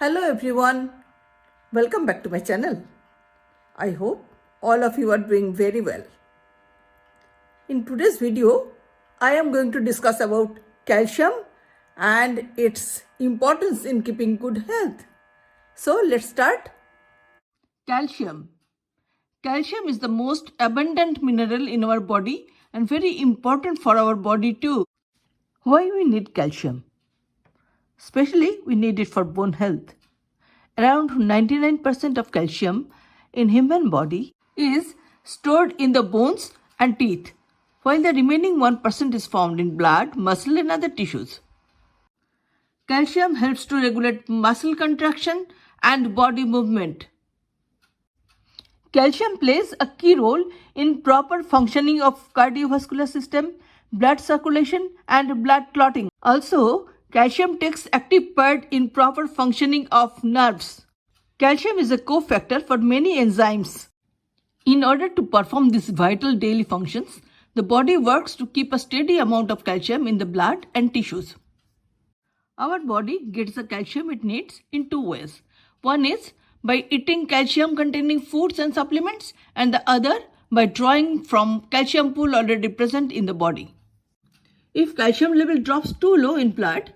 Hello everyone, welcome back to my channel. I hope all of you are doing very well. In today's video, I am going to discuss about calcium and its importance in keeping good health. So let's start. Calcium. Calcium is the most abundant mineral in our body and very important for our body too. Why we need calcium? Especially we need it for bone health. Around 99% of calcium in human body is stored in the bones and teeth, while the remaining 1% is found in blood, muscle and other tissues. Calcium helps to regulate muscle contraction and body movement. Calcium plays a key role in proper functioning of cardiovascular system, blood circulation and blood clotting. Also, calcium takes active part in proper functioning of nerves. Calcium is a cofactor for many enzymes. In order to perform these vital daily functions, the body works to keep a steady amount of calcium in the blood and tissues. Our body gets the calcium it needs in two ways. One is by eating calcium containing foods and supplements, and the other by drawing from calcium pool already present in the body. If calcium level drops too low in blood,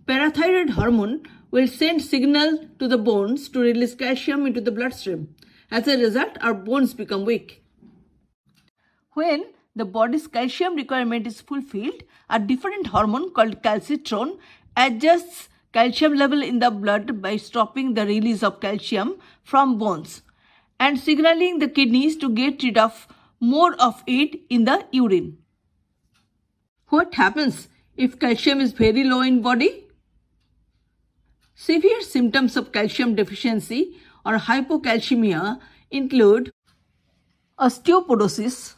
parathyroid hormone will send signal to the bones to release calcium into the bloodstream. As a result, our bones become weak. When the body's calcium requirement is fulfilled, a different hormone called calcitrone adjusts calcium level in the blood by stopping the release of calcium from bones and signaling the kidneys to get rid of more of it in the urine. What happens if calcium is very low in body? Severe symptoms of calcium deficiency or hypocalcemia include osteoporosis,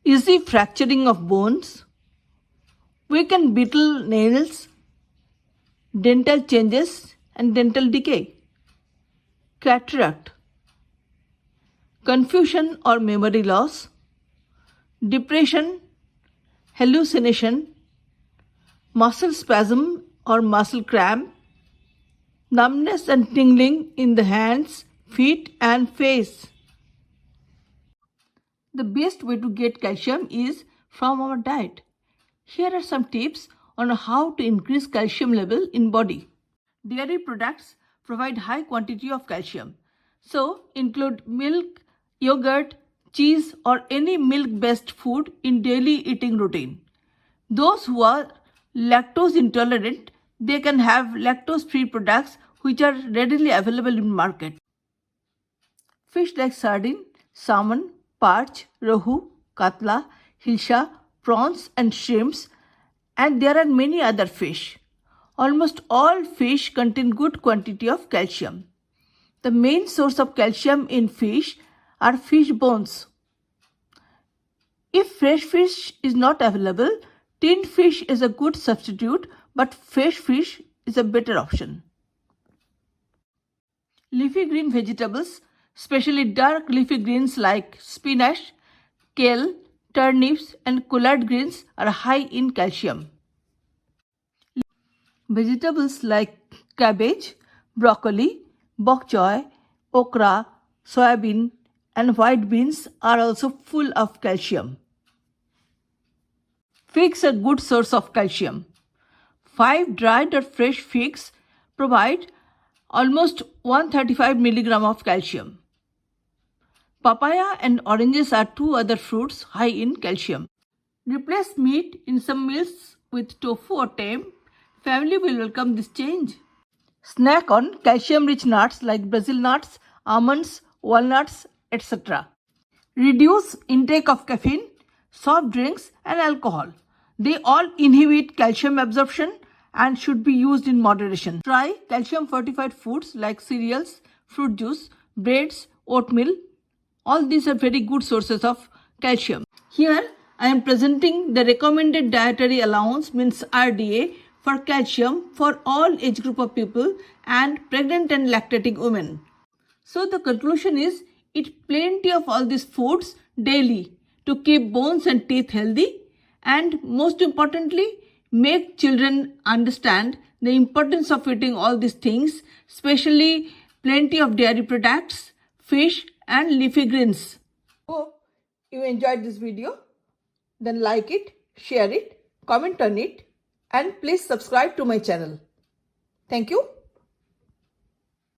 easy fracturing of bones, weakened brittle nails, dental changes and dental decay, cataract, confusion or memory loss, depression, hallucination, muscle spasm or muscle cramp, numbness and tingling in the hands, feet and face. The best way to get calcium is from our diet. Here are some tips on how to increase calcium level in body. Dairy products provide high quantity of calcium. So include milk, yogurt, cheese or any milk-based food in daily eating routine. Those who are lactose intolerant, they can have lactose-free products which are readily available in market. Fish like sardine, salmon, perch, rohu, katla, hilsa, prawns and shrimps, and there are many other fish. Almost all fish contain good quantity of calcium. The main source of calcium in fish are fish bones. If fresh fish is not available, tinned fish is a good substitute, but fresh fish is a better option. Leafy green vegetables, especially dark leafy greens like spinach, kale, turnips and collard greens are high in calcium. Vegetables like cabbage, broccoli, bok choy, okra, soybean and white beans are also full of calcium. Figs are good source of calcium. 5 dried or fresh figs provide almost 135 mg of calcium. Papaya and oranges are two other fruits high in calcium. Replace meat in some meals with tofu or tame. Family will welcome this change. Snack on calcium-rich nuts like Brazil nuts, almonds, walnuts, etc. Reduce intake of caffeine, soft drinks and alcohol. They all inhibit calcium absorption and should be used in moderation. Try calcium-fortified foods like cereals, fruit juice, breads, oatmeal. All these are very good sources of calcium. Here I am presenting the recommended dietary allowance means RDA for calcium for all age group of people and pregnant and lactating women. So the conclusion is eat plenty of all these foods daily to keep bones and teeth healthy, and most importantly make children understand the importance of eating all these things, especially plenty of dairy products, fish and leafy greens. Hope you enjoyed this video. Then like it, share it, comment on it, and please subscribe to my channel. Thank you.